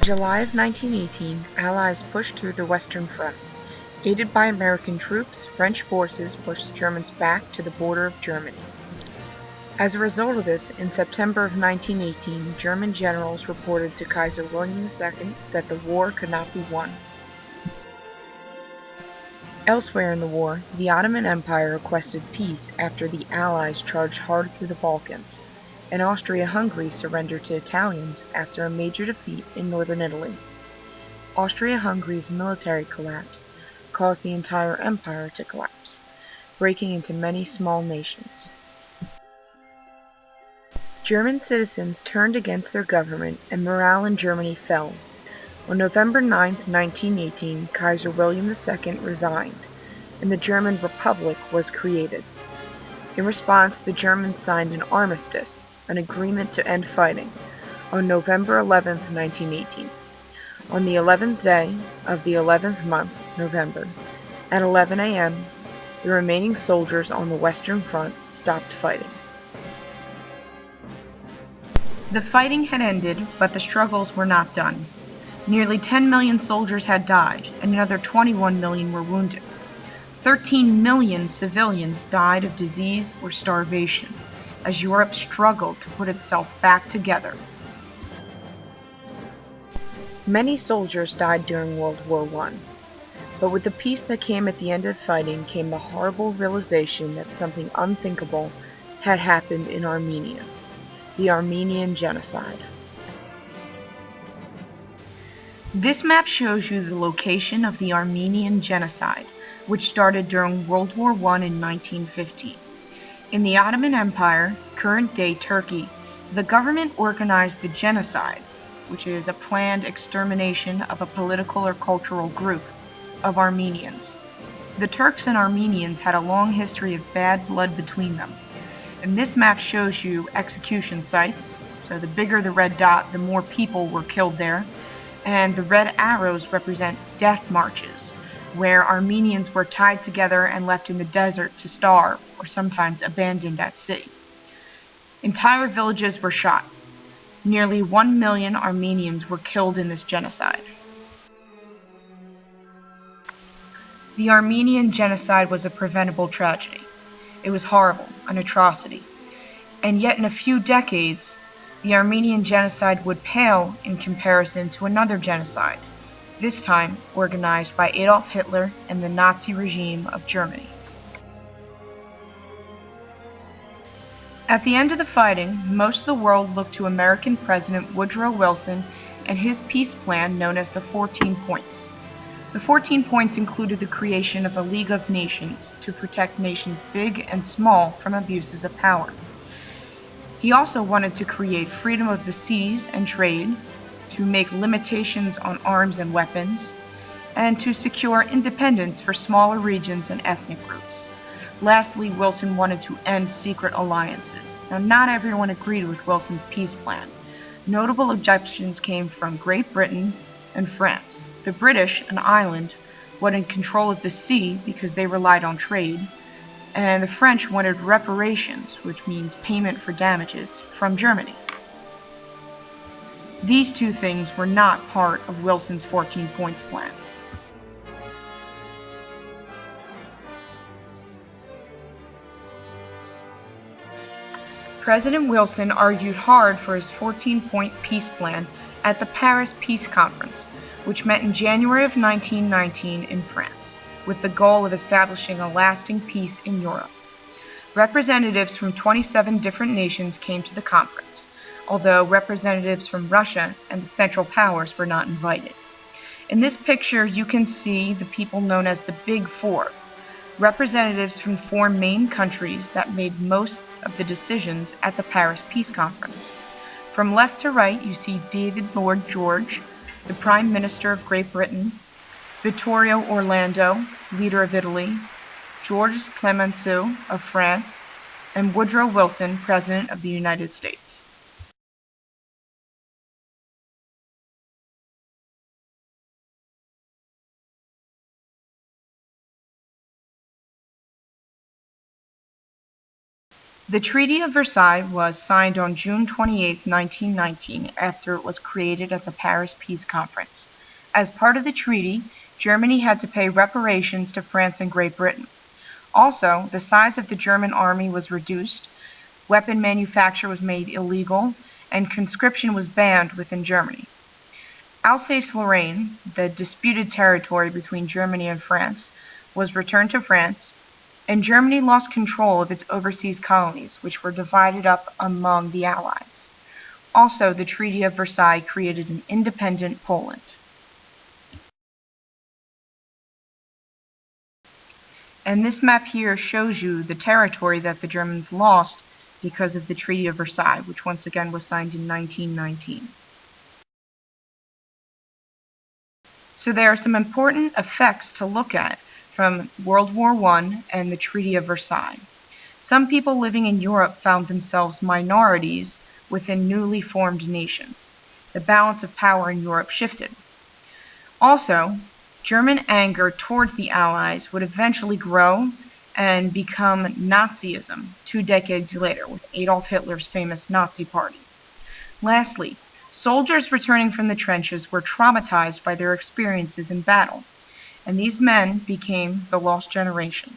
July of 1918, Allies pushed through the Western Front. Aided by American troops, French forces pushed the Germans back to the border of Germany. As a result of this, in September of 1918, German generals reported to Kaiser William II that the war could not be won. Elsewhere in the war, the Ottoman Empire requested peace after the Allies charged hard through the Balkans, and Austria-Hungary surrendered to Italians after a major defeat in northern Italy. Austria-Hungary's military collapse caused the entire empire to collapse, breaking into many small nations. German citizens turned against their government and morale in Germany fell. On November 9, 1918, Kaiser William II resigned, and the German Republic was created. In response, the Germans signed an armistice, an agreement to end fighting, on November 11, 1918. On the 11th day of the 11th month, November, at 11 a.m., the remaining soldiers on the Western Front stopped fighting. The fighting had ended, but the struggles were not done. Nearly 10 million soldiers had died, and another 21 million were wounded. 13 million civilians died of disease or starvation, as Europe struggled to put itself back together. Many soldiers died during World War I, but with the peace that came at the end of fighting came the horrible realization that something unthinkable had happened in Armenia, the Armenian Genocide. This map shows you the location of the Armenian Genocide, which started during World War I in 1915. In the Ottoman Empire, current-day Turkey, the government organized the genocide, which is a planned extermination of a political or cultural group of Armenians. The Turks and Armenians had a long history of bad blood between them. And this map shows you execution sites, so the bigger the red dot, the more people were killed there. And the red arrows represent death marches, where Armenians were tied together and left in the desert to starve, or sometimes abandoned at sea. Entire villages were shot. Nearly 1 million Armenians were killed in this genocide. The Armenian Genocide was a preventable tragedy. It was horrible, an atrocity. And yet in a few decades, the Armenian Genocide would pale in comparison to another genocide, this time organized by Adolf Hitler and the Nazi regime of Germany. At the end of the fighting, most of the world looked to American President Woodrow Wilson and his peace plan known as the 14 Points. The 14 Points included the creation of a League of Nations to protect nations big and small from abuses of power. He also wanted to create freedom of the seas and trade, to make limitations on arms and weapons, and to secure independence for smaller regions and ethnic groups. Lastly, Wilson wanted to end secret alliances. Now, not everyone agreed with Wilson's peace plan. Notable objections came from Great Britain and France. The British, an island, wanted control of the sea because they relied on trade, and the French wanted reparations, which means payment for damages, from Germany. These two things were not part of Wilson's 14 Points plan. President Wilson argued hard for his 14-point peace plan at the Paris Peace Conference, which met in January of 1919 in France, with the goal of establishing a lasting peace in Europe. Representatives from 27 different nations came to the conference, although representatives from Russia and the Central Powers were not invited. In this picture, you can see the people known as the Big Four, representatives from 4 main countries that made most of the decisions at the Paris Peace Conference. From left to right, you see David Lloyd George, the Prime Minister of Great Britain, Vittorio Orlando, leader of Italy, Georges Clemenceau of France, and Woodrow Wilson, President of the United States. The Treaty of Versailles was signed on June 28, 1919, after it was created at the Paris Peace Conference. As part of the treaty, Germany had to pay reparations to France and Great Britain. Also, the size of the German army was reduced, weapon manufacture was made illegal, and conscription was banned within Germany. Alsace-Lorraine, the disputed territory between Germany and France, was returned to France, and Germany lost control of its overseas colonies, which were divided up among the Allies. Also, the Treaty of Versailles created an independent Poland. And this map here shows you the territory that the Germans lost because of the Treaty of Versailles, which once again was signed in 1919. So there are some important effects to look at from World War I and the Treaty of Versailles. Some people living in Europe found themselves minorities within newly formed nations. The balance of power in Europe shifted. Also, German anger towards the Allies would eventually grow and become Nazism 2 decades later with Adolf Hitler's famous Nazi Party. Lastly, soldiers returning from the trenches were traumatized by their experiences in battle, and these men became the lost generation.